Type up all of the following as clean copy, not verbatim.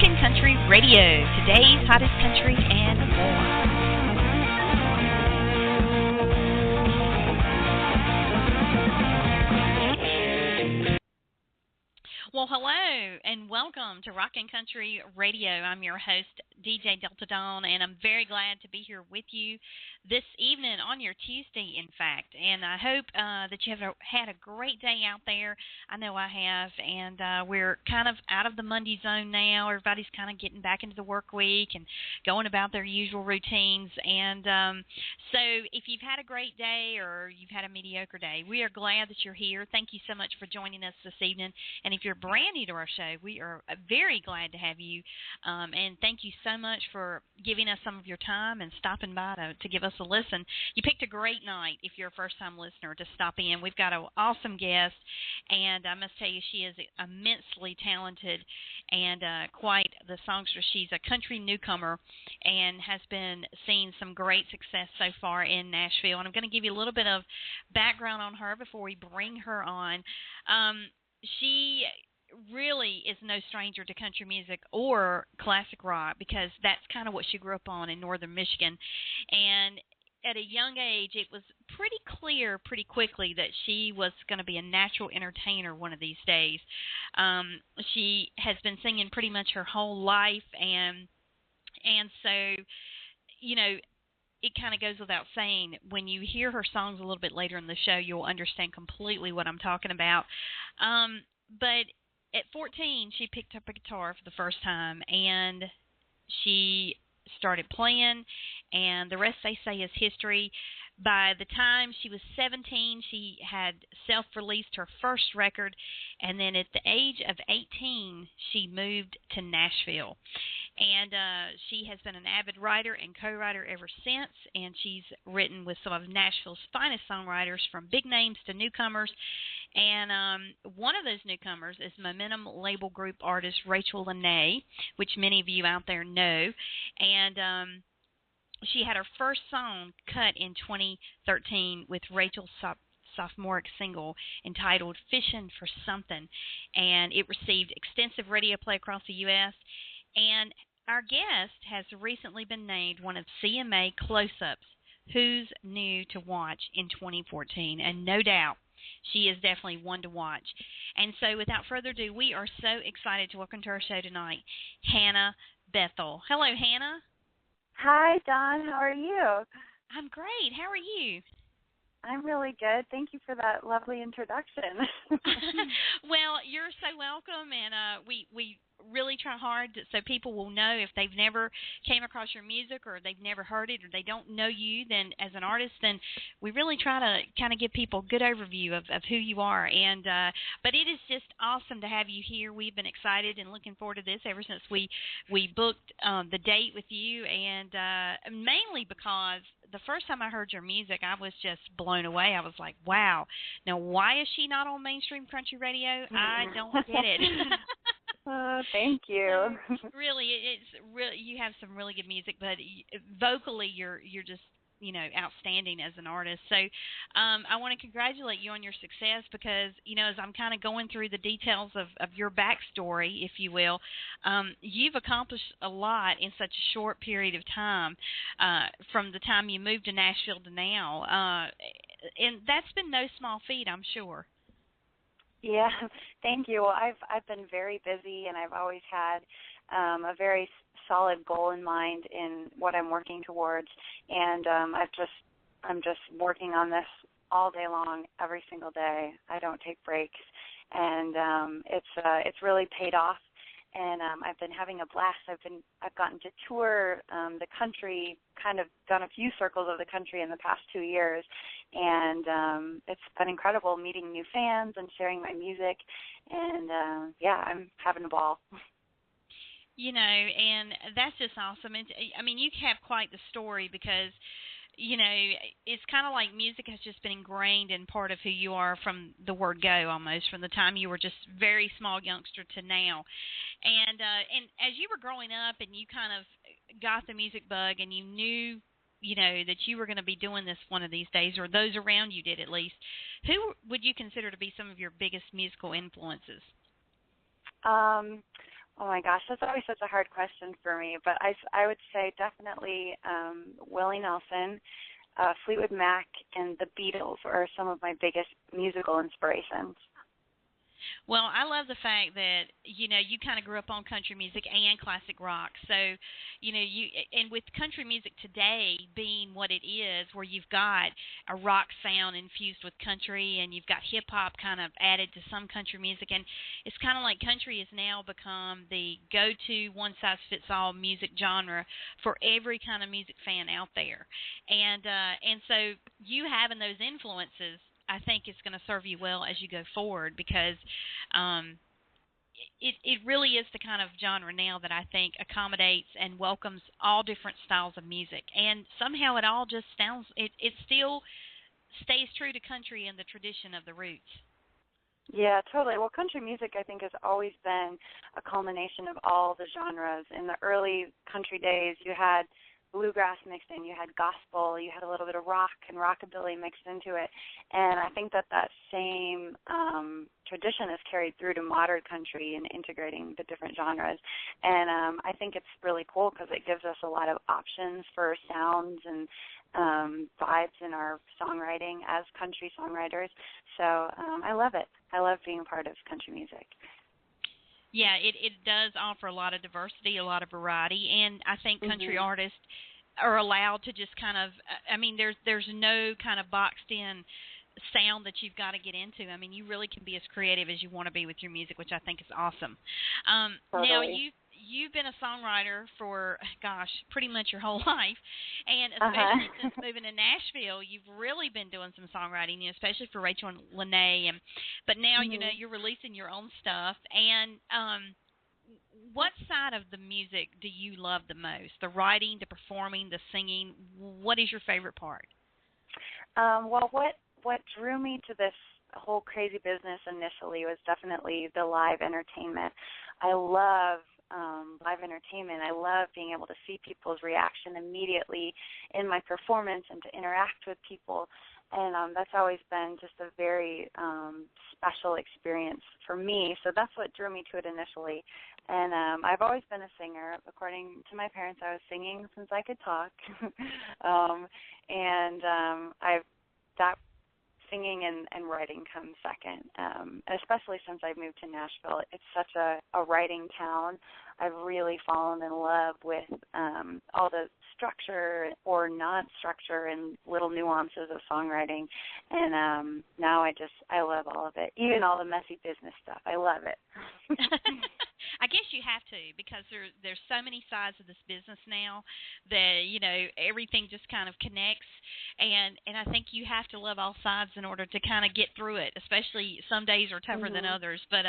Rockin' Country Radio, today's hottest country and more. Well, hello, and welcome to Rockin' Country Radio. I'm your host, DJ Delta Dawn, and I'm very glad to be here with you this evening on your Tuesday, in fact. And I hope that you have had a great day out there. I know I have, and we're kind of out of the Monday zone now. Everybody's kind of getting back into the work week and going about their usual routines. And so if you've had a great day or you've had a mediocre day, we are glad that you're here. Thank you so much for joining us this evening. And if you're brand new to our show, we are very glad to have you, and thank you so much for giving us some of your time and stopping by to give us a listen. You picked a great night if you're a first-time listener to stop in. We've got an awesome guest, and I must tell you, she is immensely talented and quite the songstress. She's a country newcomer and has been seeing some great success so far in Nashville, and I'm going to give you a little bit of background on her before we bring her on. She really is no stranger to country music or classic rock because that's kind of what she grew up on in northern Michigan. And at a young age, it was pretty clear pretty quickly that she was going to be a natural entertainer one of these days. She has been singing pretty much her whole life, and so, you know, it kind of goes without saying, when you hear her songs a little bit later in the show, you'll understand completely what I'm talking about. But at 14, she picked up a guitar for the first time, and she started playing, and the rest, they say, is history. By the time she was 17, she had self-released her first record, and then at the age of 18, she moved to Nashville. And she has been an avid writer and co-writer ever since, and she's written with some of Nashville's finest songwriters, from big names to newcomers. And one of those newcomers is Momentum label group artist Rachele Lynae, which many of you out there know. And she had her first song cut in 2013 with Rachel's sophomoric single entitled Fishin For Something, and it received extensive radio play across the U.S., and our guest has recently been named one of CMA Close-Ups Who's New to Watch in 2014, and no doubt she is definitely one to watch. And so without further ado, we are so excited to welcome to our show tonight Hannah Bethel. Hello, Hannah. Hi, Dawn. How are you? I'm great. How are you? I'm really good. Thank you for that lovely introduction. Well, you're so welcome, and we really try hard so people will know if they've never came across your music or they've never heard it or they don't know you then as an artist, then we really try to kind of give people a good overview of who you are. And but it is just awesome to have you here. We've been excited and looking forward to this ever since we booked the date with you, and mainly because the first time I heard your music, I was just blown away. I was like, wow. Now, why is she not on mainstream country radio? I don't get it. Thank you. Really, you have some really good music, but vocally you're just, you know, outstanding as an artist. So I want to congratulate you on your success because, you know, as I'm kind of going through the details of your backstory, if you will, you've accomplished a lot in such a short period of time, from the time you moved to Nashville to now. And that's been no small feat, I'm sure. Yeah, thank you. Well, I've been very busy, and I've always had a very solid goal in mind in what I'm working towards, and I'm just working on this all day long, every single day. I don't take breaks, and it's really paid off. And I've been having a blast. I've gotten to tour the country, kind of done a few circles of the country in the past 2 years, and it's been incredible meeting new fans and sharing my music. And yeah, I'm having a ball. You know, and that's just awesome. I mean, you have quite the story because, you know, it's kind of like music has just been ingrained in part of who you are from the word go, almost, from the time you were just very small youngster to now. And as you were growing up and you kind of got the music bug and you knew, you know, that you were going to be doing this one of these days, or those around you did at least, who would you consider to be some of your biggest musical influences? Oh my gosh, that's always such a hard question for me. But I would say definitely Willie Nelson, Fleetwood Mac, and the Beatles are some of my biggest musical inspirations. Well, I love the fact that, you kind of grew up on country music and classic rock. So, and with country music today being what it is, where you've got a rock sound infused with country and you've got hip hop kind of added to some country music, and it's kind of like country has now become the go-to one-size-fits-all music genre for every kind of music fan out there. And so you having those influences, I think it's going to serve you well as you go forward, because it really is the kind of genre now that I think accommodates and welcomes all different styles of music, and somehow it all just sounds it still stays true to country and the tradition of the roots. Yeah, totally. Well, country music, I think, has always been a culmination of all the genres. In the early country days, you had bluegrass mixed in, you had gospel, you had a little bit of rock and rockabilly mixed into it. And I think that same tradition is carried through to modern country and integrating the different genres. And I think it's really cool because it gives us a lot of options for sounds and vibes in our songwriting as country songwriters. So I love it. I love being a part of country music. Yeah, it does offer a lot of diversity, a lot of variety, and I think country artists are allowed to just kind of, there's no kind of boxed in sound that you've got to get into. I mean, you really can be as creative as you want to be with your music, which I think is awesome. Totally. Now, you've been a songwriter for, pretty much your whole life, and especially since moving to Nashville, you've really been doing some songwriting, especially for Rachele Lynae, but now, you're releasing your own stuff, and what side of the music do you love the most? The writing, the performing, the singing? What is your favorite part? Well, what drew me to this whole crazy business initially was definitely the live entertainment. I love live entertainment. I love being able to see people's reaction immediately in my performance and to interact with people. And that's always been just a very special experience for me. So that's what drew me to it initially. And I've always been a singer. According to my parents, I was singing since I could talk. That singing and writing come second, especially since I moved to Nashville. It's such a writing town. I've really fallen in love with all the structure or non-structure and little nuances of songwriting. And now I love all of it, even all the messy business stuff. I love it. I guess you have to, because there's so many sides of this business now that, everything just kind of connects. And I think you have to love all sides in order to kind of get through it, especially some days are tougher than others. But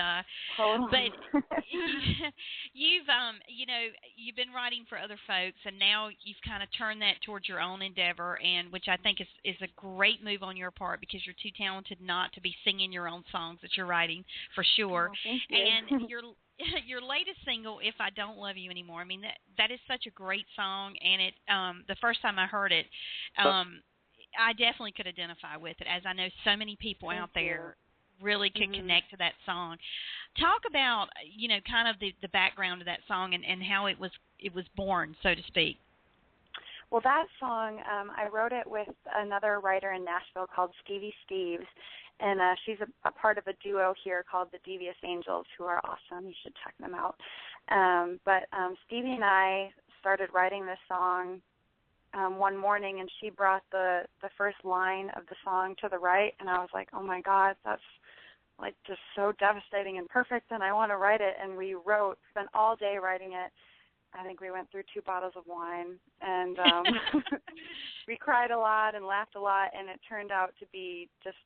you've been writing for other folks, and now you've kind of turned that towards your own endeavor, and which I think is a great move on your part, because you're too talented not to be singing your own songs that you're writing, for sure. Oh, thank you. And your latest single, "If I Don't Love You Anymore," I mean, that is such a great song, and it the first time I heard it, I definitely could identify with it, as I know so many people out there really could connect to that song. Talk about, kind of the background of that song and how it was born, so to speak. Well, that song, I wrote it with another writer in Nashville called Stevie Steves, and she's a part of a duo here called the Devious Angels, who are awesome. You should check them out. But Stevie and I started writing this song one morning, and she brought the first line of the song to the right, and I was like, oh my God, that's like just so devastating and perfect, and I want to write it. And we spent all day writing it. I think we went through 2 bottles of wine, and we cried a lot and laughed a lot, and it turned out to be just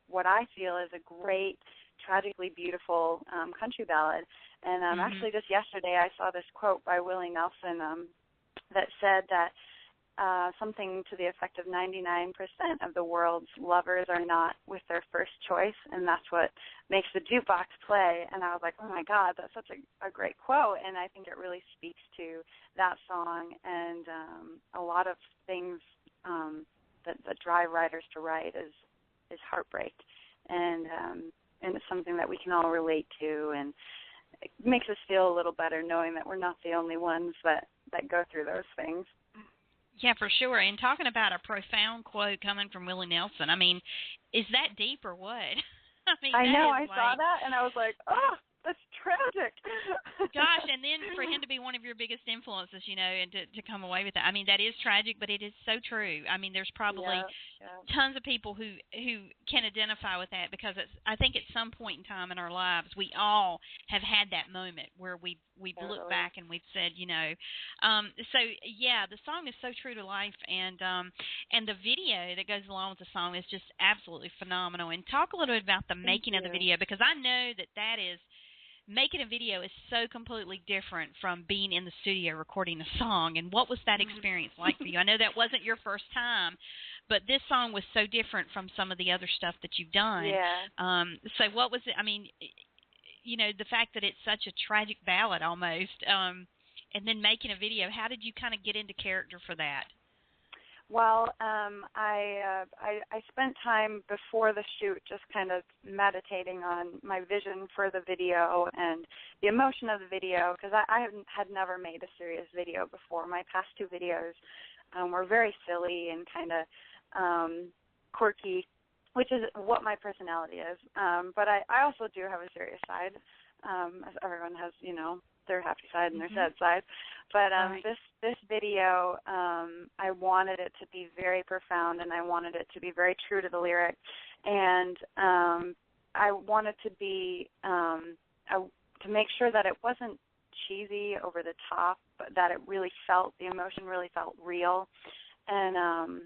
what I feel is a great, tragically beautiful country ballad. And actually just yesterday I saw this quote by Willie Nelson that said that something to the effect of 99% of the world's lovers are not with their first choice, and that's what makes the jukebox play. And I was like, oh my God, that's such a great quote, and I think it really speaks to that song and a lot of things that drive writers to write is heartbreak, and it's something that we can all relate to, and it makes us feel a little better knowing that we're not the only ones that go through those things. Yeah, for sure. And talking about a profound quote coming from Willie Nelson, I mean, is that deep or what? I mean, I know. I like, saw that, and I was like, oh, that's tragic. Gosh, and then for him to be one of your biggest influences, you know, and to come away with that. I mean, that is tragic, but it is so true. I mean, there's probably tons of people who can identify with that, because I think at some point in time in our lives, we all have had that moment where we've looked back and we've said, you know, so yeah, the song is so true to life, and the video that goes along with the song is just absolutely phenomenal. And talk a little bit about the making of the video, because I know that is making a video is so completely different from being in the studio recording a song. And what was that experience like for you? I know that wasn't your first time, but this song was so different from some of the other stuff that you've done. Yeah. So what was it? I mean, you know, the fact that it's such a tragic ballad almost, and then making a video, how did you kind of get into character for that? Well, I spent time before the shoot just kind of meditating on my vision for the video and the emotion of the video, because I had never made a serious video before. My past two videos were very silly and kind of quirky, which is what my personality is. But I also do have a serious side, as everyone has, you know, their happy side and their sad side. But this video, I wanted it to be very profound, and I wanted it to be very true to the lyric, and I wanted to be to make sure that it wasn't cheesy, over the top, but that it really felt, the emotion really felt real. And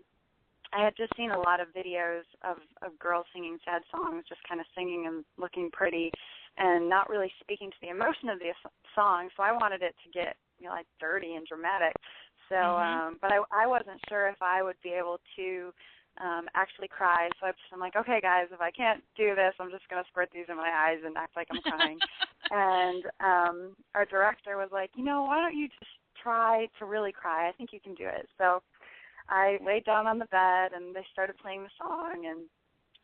I had just seen a lot of videos of girls singing sad songs, just kind of singing and looking pretty, and not really speaking to the emotion of the song. So I wanted it to get, you know, like dirty and dramatic. So, but I wasn't sure if I would be able to actually cry. So I'm like, okay, guys, if I can't do this, I'm just going to squirt these in my eyes and act like I'm crying. And our director was like, you know, why don't you just try to really cry? I think you can do it. So I laid down on the bed, and they started playing the song, and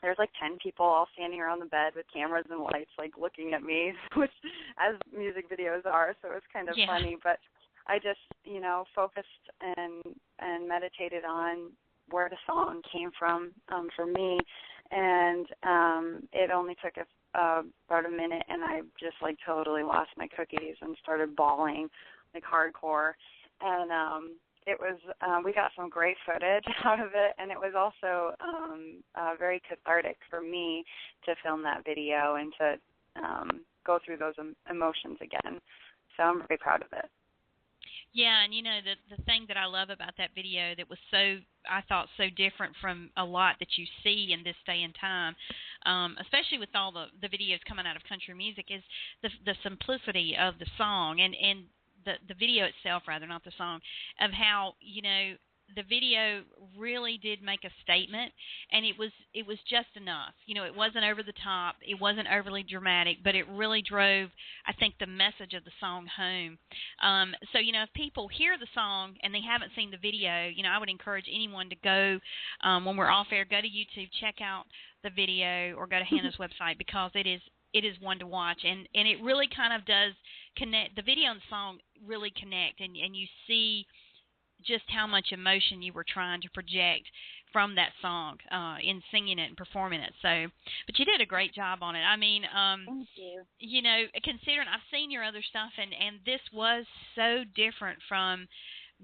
there's like 10 people all standing around the bed with cameras and lights, like looking at me, which as music videos are, so it was kind of funny. But I just, you know, focused and meditated on where the song came from for me, and it only took about a minute, and I just like totally lost my cookies and started bawling like hardcore. And it was, we got some great footage out of it, and it was also very cathartic for me to film that video and to go through those emotions again. So I'm very proud of it. Yeah, and you know, the thing that I love about that video that was so, I thought, so different from a lot that you see in this day and time, especially with all the videos coming out of country music, is the simplicity of the song and the video itself, rather, not the song, of how, you know, the video really did make a statement, and it was just enough. You know, it wasn't over the top, it wasn't overly dramatic, but it really drove, I think, the message of the song home. So, you know, if people hear the song and they haven't seen the video, you know, I would encourage anyone to go, when we're off air, go to YouTube, check out the video, or go to Hannah's website, because it is one to watch, and it really kind of does connect. The video and the song really connect, and you see just how much emotion you were trying to project from that song in singing it and performing it. So, but you did a great job on it. I mean, thank you. You know, considering I've seen your other stuff, and this was so different from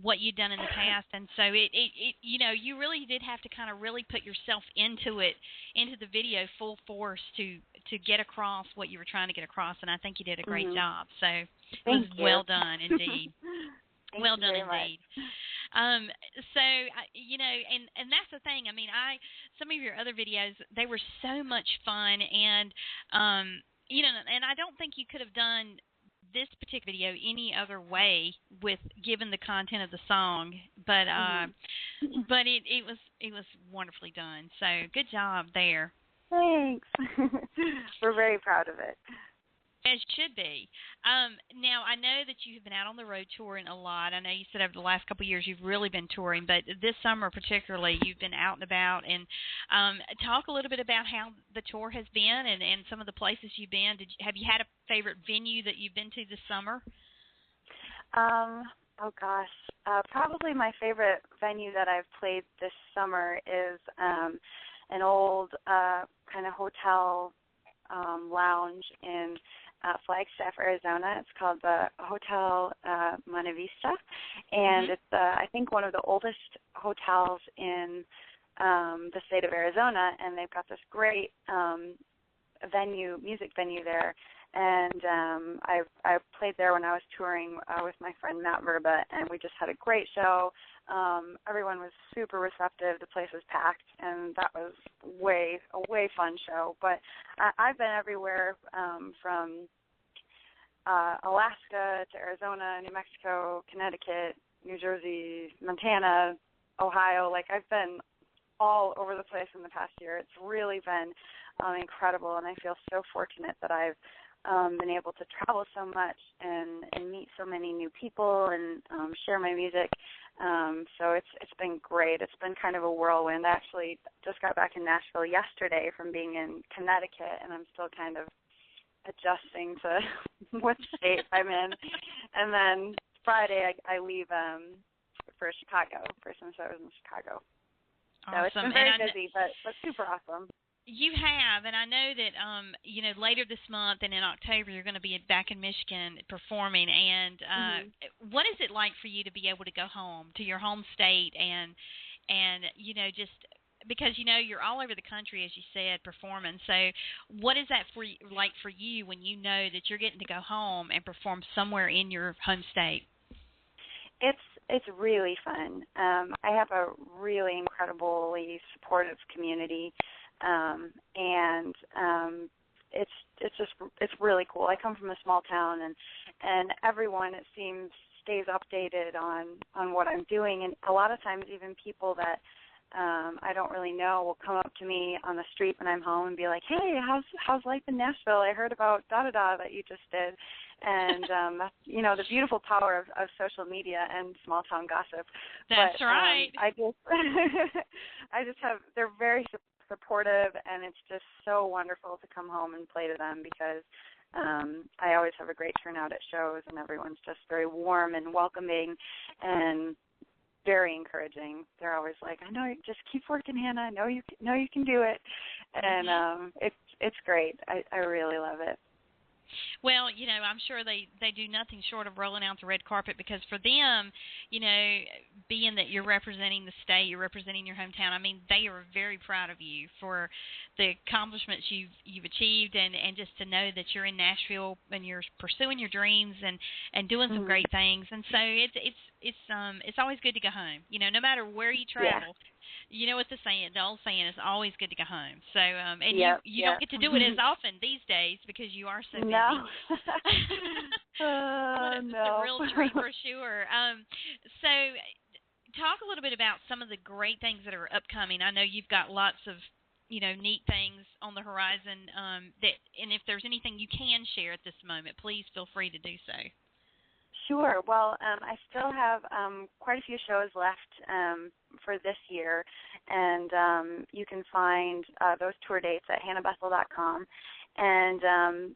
what you'd done in the past, and so it you know, you really did have to kind of really put yourself into the video full force to get across what you were trying to get across, and I think you did a great job. So it was well done indeed. Well done indeed. So, you know, and that's the thing. I mean, some of your other videos, they were so much fun, and you know, and I don't think you could have done this particular video any other way, with given the content of the song, but but it was wonderfully done. So good job there. Thanks. We're very proud of it. As should be. Now, I know that you have been out on the road touring a lot. I know you said over the last couple of years you've really been touring, but this summer particularly you've been out and about. And talk a little bit about how the tour has been and some of the places you've been. Have you had a favorite venue that you've been to this summer? Oh gosh, probably my favorite venue that I've played this summer is an old kind of hotel lounge in Flagstaff, Arizona. It's called the Hotel Monte Vista, and it's I think one of the oldest hotels in the state of Arizona, and they've got this great music venue there. And I played there when I was touring with my friend Matt Verba, and we just had a great show. Everyone was super receptive. The place was packed, and that was a way fun show. But I've been everywhere from Alaska to Arizona, New Mexico, Connecticut, New Jersey, Montana, Ohio. Like, I've been all over the place in the past year. It's really been incredible, and I feel so fortunate that I've been able to travel so much and meet so many new people and share my music. So it's been great. It's been kind of a whirlwind. I actually just got back in Nashville yesterday from being in Connecticut, and I'm still kind of adjusting to what state I'm in. And then Friday I leave for Chicago, for some shows in Chicago. Awesome. So it's been very busy, but super awesome. You have, and I know that later this month and in October you're going to be back in Michigan performing. And what is it like for you to be able to go home to your home state and just because you're all over the country, as you said, performing. So what is that like for you when you know that you're getting to go home and perform somewhere in your home state? It's really fun. I have a really incredibly supportive community. And it's really cool. I come from a small town, and everyone, it seems, stays updated on what I'm doing, and a lot of times even people that I don't really know will come up to me on the street when I'm home and be like, "Hey, how's life in Nashville? I heard about da-da-da that you just did." And that's, the beautiful power of social media and small town gossip. That's right. I just have, they're very supportive, and it's just so wonderful to come home and play to them because I always have a great turnout at shows, and everyone's just very warm and welcoming and very encouraging. They're always like, "I know, just keep working, Hannah. I know you can do it," and it's great. I really love it. Well, I'm sure they do nothing short of rolling out the red carpet because for them, being that you're representing the state, you're representing your hometown, I mean, they are very proud of you for the accomplishments you've achieved and just to know that you're in Nashville and you're pursuing your dreams and doing some great things. And so it's always good to go home. No matter where you travel. Yeah. You know what the old saying is, always good to go home. So, and you don't get to do it as often these days because you are so busy. No. It's a real treat for sure. So, talk a little bit about some of the great things that are upcoming. I know you've got lots of, neat things on the horizon. And if there's anything you can share at this moment, please feel free to do so. Sure. Well, I still have quite a few shows left for this year, and you can find those tour dates at hannahbethel.com. And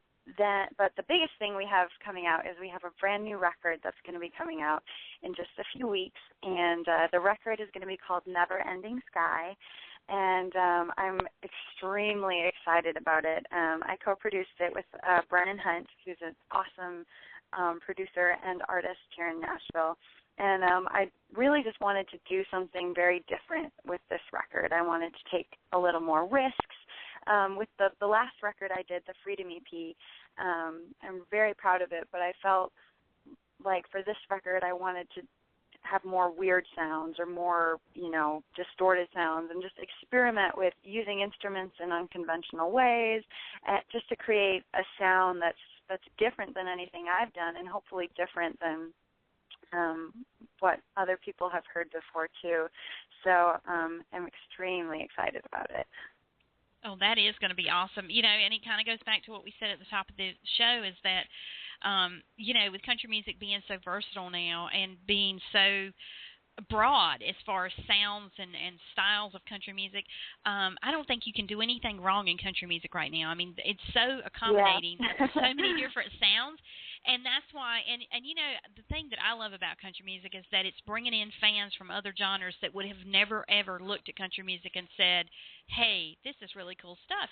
but the biggest thing we have coming out is we have a brand new record that's going to be coming out in just a few weeks, and the record is going to be called Never Ending Sky. And I'm extremely excited about it. I co-produced it with Brennan Hunt, who's an awesome producer and artist here in Nashville. And I really just wanted to do something very different with this record. I wanted to take a little more risks. With the last record I did, the Freedom EP, I'm very proud of it, but I felt like for this record I wanted to have more weird sounds or more, distorted sounds and just experiment with using instruments in unconventional ways just to create a sound that's different than anything I've done and hopefully different than what other people have heard before too. So I'm extremely excited about it. Oh, that is going to be awesome. And it kind of goes back to what we said at the top of the show is that, with country music being so versatile now and being so broad as far as sounds and styles of country music, I don't think you can do anything wrong in country music right now. I mean, it's so accommodating, so many different sounds. And that's why, and the thing that I love about country music is that it's bringing in fans from other genres that would have never, ever looked at country music and said, hey, this is really cool stuff,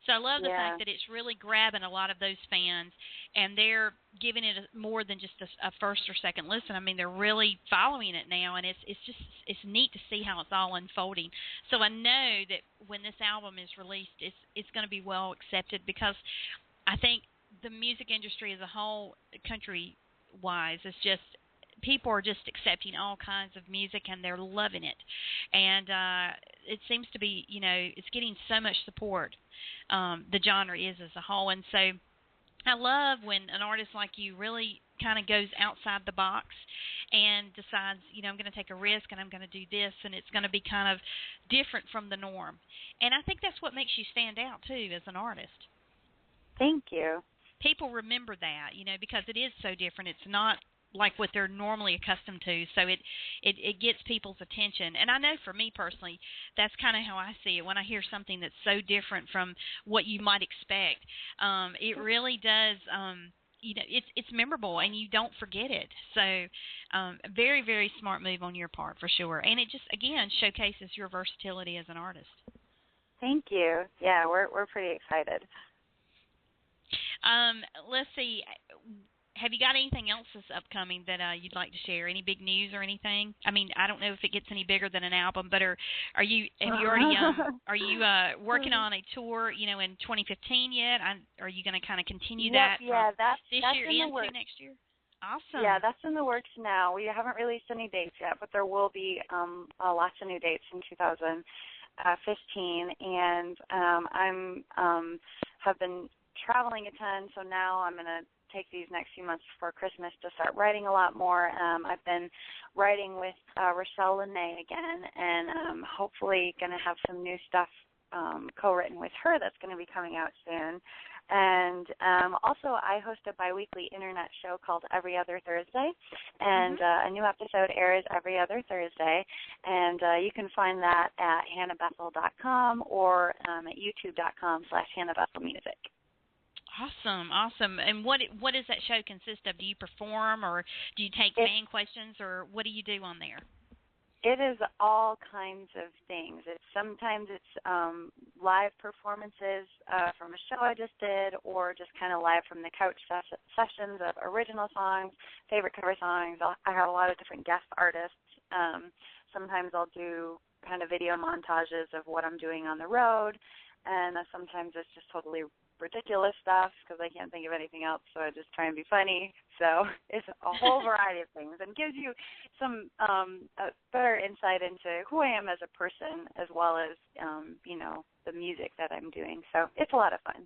So I love the fact that it's really grabbing a lot of those fans, and they're giving it more than just a first or second listen. I mean, they're really following it now, and it's neat to see how it's all unfolding. So I know that when this album is released, it's going to be well accepted, because I think the music industry as a whole, country-wise, is just, people are just accepting all kinds of music, and they're loving it. And it seems to be, it's getting so much support, the genre is as a whole. And so I love when an artist like you really kind of goes outside the box and decides, I'm going to take a risk and I'm going to do this, and it's going to be kind of different from the norm. And I think that's what makes you stand out, too, as an artist. Thank you. People remember that, because it is so different. It's not like what they're normally accustomed to, so it gets people's attention. And I know for me personally, that's kind of how I see it. When I hear something that's so different from what you might expect, it really does, it's memorable, and you don't forget it. So very, very smart move on your part, for sure. And it just, again, showcases your versatility as an artist. Thank you. Yeah, we're pretty excited. Let's see. Have you got anything else that's upcoming that you'd like to share? Any big news or anything? I mean, I don't know if it gets any bigger than an album, but are you working on a tour, in 2015 yet? Are you going to kind of continue that that's this that's year into next year? Awesome. Yeah, that's in the works now. We haven't released any dates yet, but there will be lots of new dates in 2015, and I'm have been traveling a ton, so now I'm going to take these next few months before Christmas to start writing a lot more. I've been writing with Rachele Lynae again, and hopefully going to have some new stuff co-written with her that's going to be coming out soon. And also I host a biweekly internet show called Every Other Thursday, and a new episode airs every other Thursday, and you can find that at hannahbethel.com or at youtube.com/hannahbethelmusic. Awesome. And what does that show consist of? Do you perform, or do you take fan questions, or what do you do on there? It is all kinds of things. Sometimes it's live performances from a show I just did, or just kind of live from the couch sessions of original songs, favorite cover songs. I have a lot of different guest artists. Sometimes I'll do kind of video montages of what I'm doing on the road, and sometimes it's just totally ridiculous stuff because I can't think of anything else, so I just try and be funny. So it's a whole variety of things, and gives you some better insight into who I am as a person, as well as the music that I'm doing. So it's a lot of fun.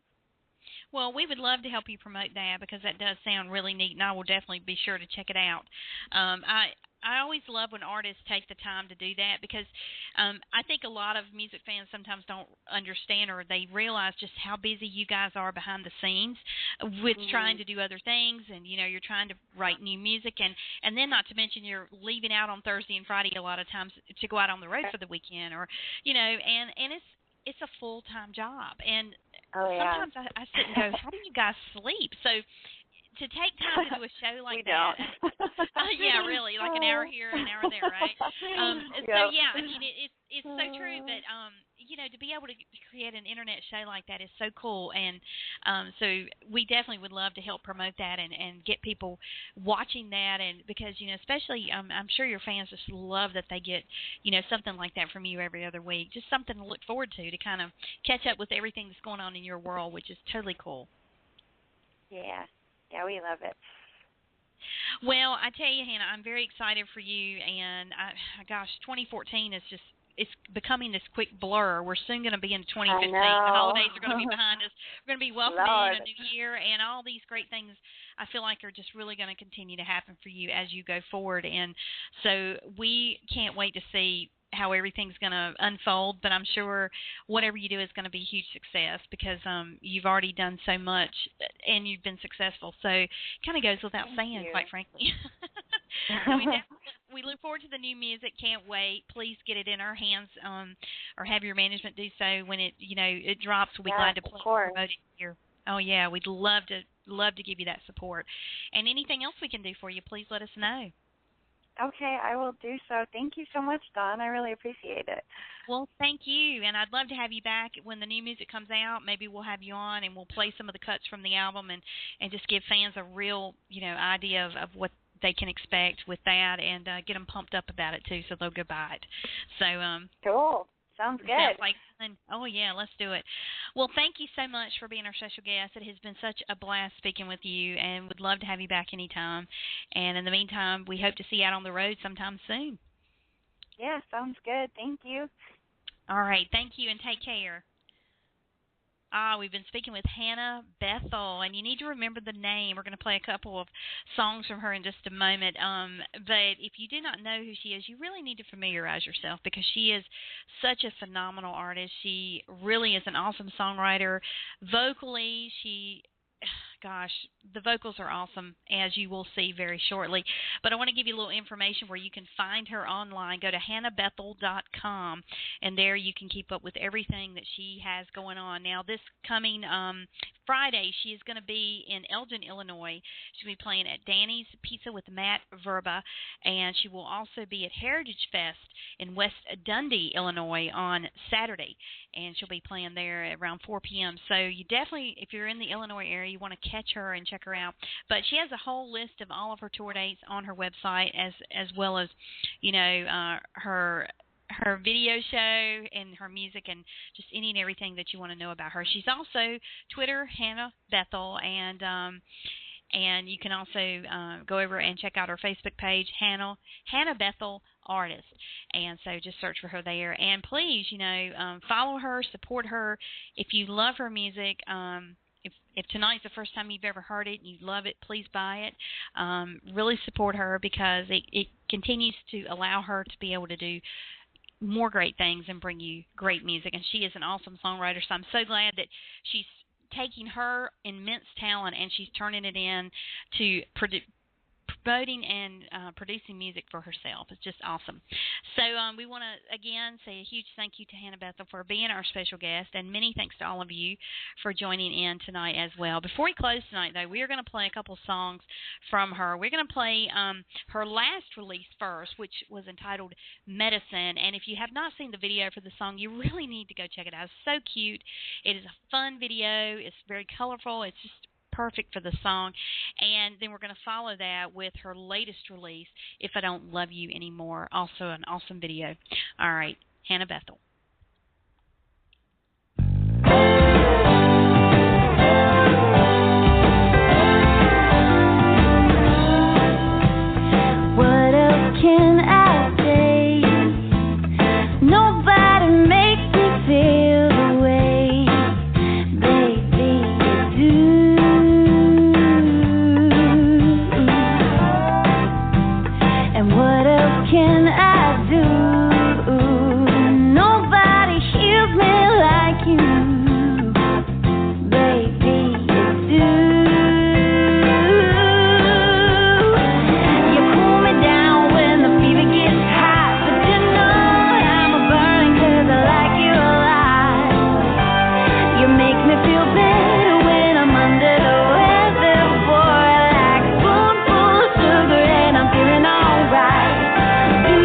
Well, we would love to help you promote that, because that does sound really neat, and I will definitely be sure to check it out. I always love when artists take the time to do that, because I think a lot of music fans sometimes don't understand, or they realize just how busy you guys are behind the scenes with trying to do other things, and you're trying to write new music, and then not to mention you're leaving out on Thursday and Friday a lot of times to go out on the road for the weekend, or and it's a full-time job, and sometimes I sit and go, how do you guys sleep? So to take time to do a show like that, yeah, really, like an hour here, an hour there, right? So yeah, I mean, it's so true. But to be able to create an internet show like that is so cool, and so we definitely would love to help promote that and get people watching that, and because especially I'm sure your fans just love that they get something like that from you every other week, just something to look forward to kind of catch up with everything that's going on in your world, which is totally cool. Yeah, we love it. Well, I tell you, Hannah, I'm very excited for you, and gosh, 2014 is just, it's becoming this quick blur. We're soon going to be into 2015. The holidays are going to be behind us. We're going to be welcoming in a new year, and all these great things I feel like are just really going to continue to happen for you as you go forward. And so we can't wait to see how everything's going to unfold, but I'm sure whatever you do is going to be a huge success because you've already done so much and you've been successful. So it kind of goes without saying, quite frankly. So we look forward to the new music. Can't wait. Please get it in our hands, or have your management do so when it drops. We'll be glad to promote it here. Oh yeah, we'd love to give you that support. And anything else we can do for you, please let us know. Okay, I will do so. Thank you so much, Dawn. I really appreciate it. Well, thank you, and I'd love to have you back when the new music comes out. Maybe we'll have you on, and we'll play some of the cuts from the album and just give fans a real, idea of what they can expect with that, and get them pumped up about it, too, so they'll go buy it. So, cool. Sounds good. Oh, yeah, let's do it. Well, thank you so much for being our special guest. It has been such a blast speaking with you, and would love to have you back anytime. And in the meantime, we hope to see you out on the road sometime soon. Yeah, sounds good. Thank you. All right, thank you, and take care. We've been speaking with Hannah Bethel, and you need to remember the name. We're going to play a couple of songs from her in just a moment. But if you do not know who she is, you really need to familiarize yourself because she is such a phenomenal artist. She really is an awesome songwriter. Vocally, the vocals are awesome, as you will see very shortly. But I want to give you a little information where you can find her online. Go to hannahbethel.com, and there you can keep up with everything that she has going on. Now, this coming Friday, she is going to be in Elgin, Illinois. She'll be playing at Danny's Pizza with Matt Verba, and she will also be at Heritage Fest in West Dundee, Illinois on Saturday, and she'll be playing there around 4 p.m. So you definitely, if you're in the Illinois area, you want to catch her and check her out. But she has a whole list of all of her tour dates on her website, as well as, her video show and her music and just any and everything that you want to know about her. She's also Twitter, Hannah Bethel, and you can also go over and check out her Facebook page, Hannah Bethel Artist. And so just search for her there. And please, follow her, support her. If you love her music, if tonight's the first time you've ever heard it and you love it, please buy it. Really support her because it continues to allow her to be able to do more great things and bring you great music. And she is an awesome songwriter, so I'm so glad that she's taking her immense talent and she's turning it in to promoting and producing music for herself. It's just awesome. So we want to, again, say a huge thank you to Hannah Bethel for being our special guest, and many thanks to all of you for joining in tonight as well. Before we close tonight, though, we are going to play a couple songs from her. We're going to play her last release first, which was entitled Medicine, and if you have not seen the video for the song, you really need to go check it out. It's so cute. It is a fun video. It's very colorful. It's just perfect for the song. And then we're going to follow that with her latest release, If I Don't Love You Anymore, also an awesome video. All right, Hannah Bethel. What else can I say? Nobody makes me feel the way, baby, you do. And what else can I do? Nobody heals me like you, baby, you do. You cool me down when the fever gets hot, but you know I'm a burning 'cause I like you alive. You make me feel better when I'm under the weather, boy, like a spoonful of sugar and I'm feeling alright. Do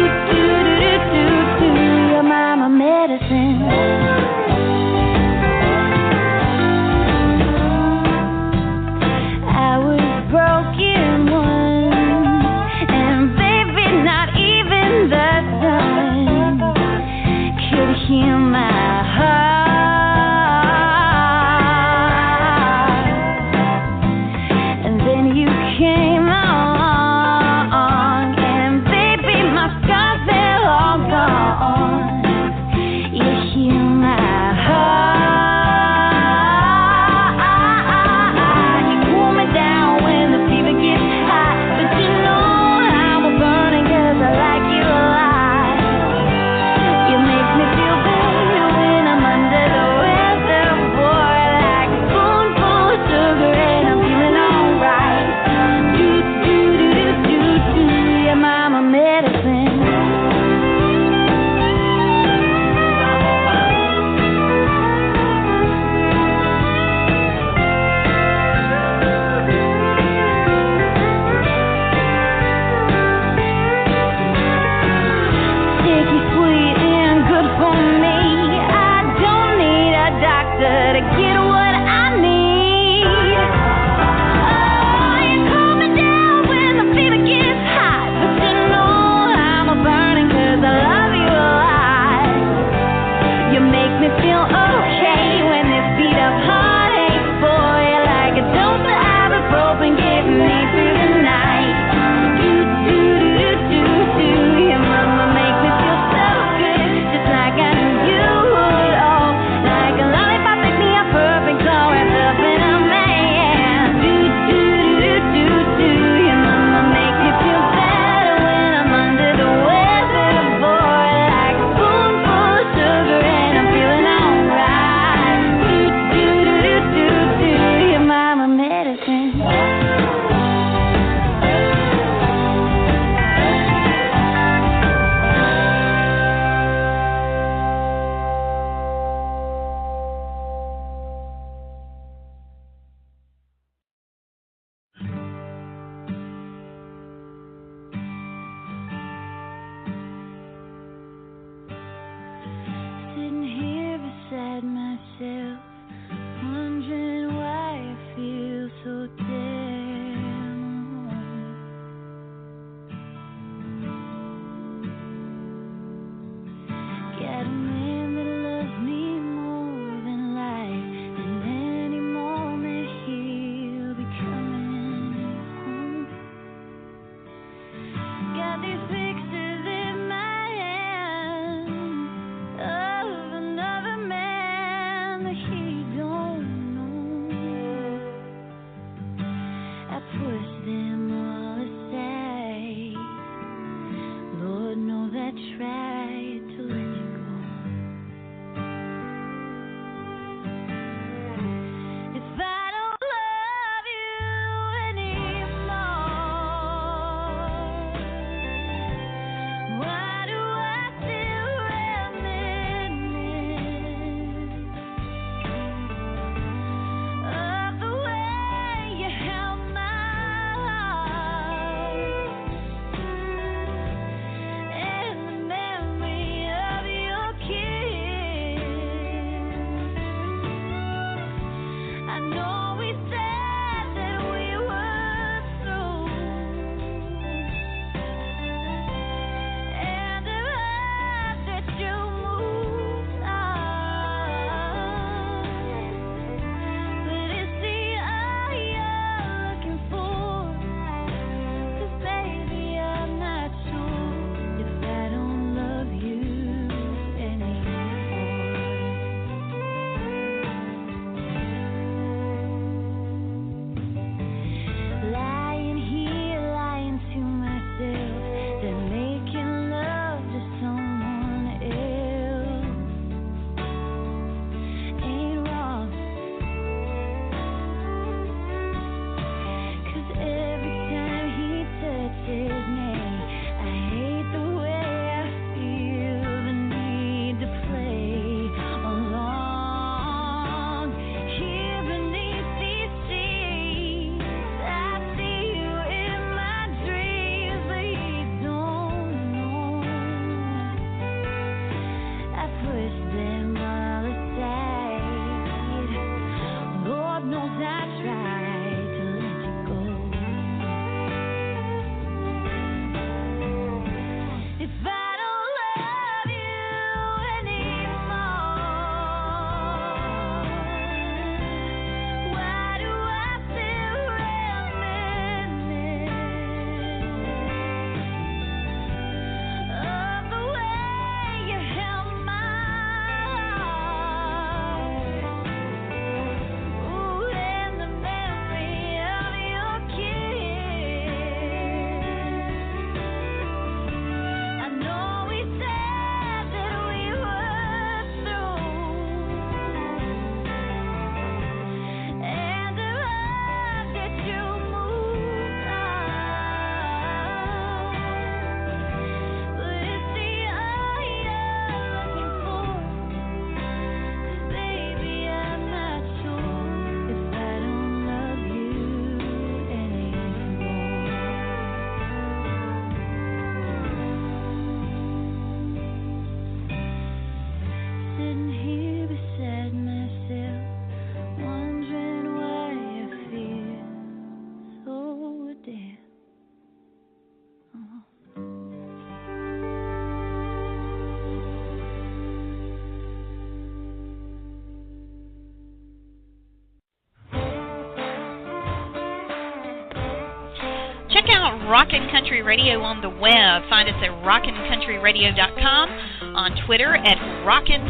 Country Radio on the web. Find us at rockincountryradio.com, on Twitter at rockin_CTRY,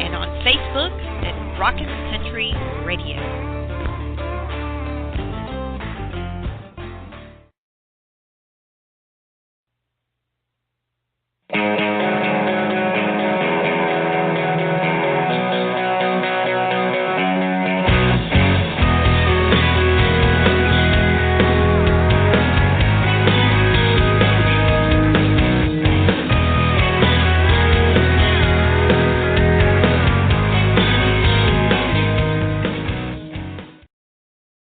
and on Facebook at Rockin' Country Radio.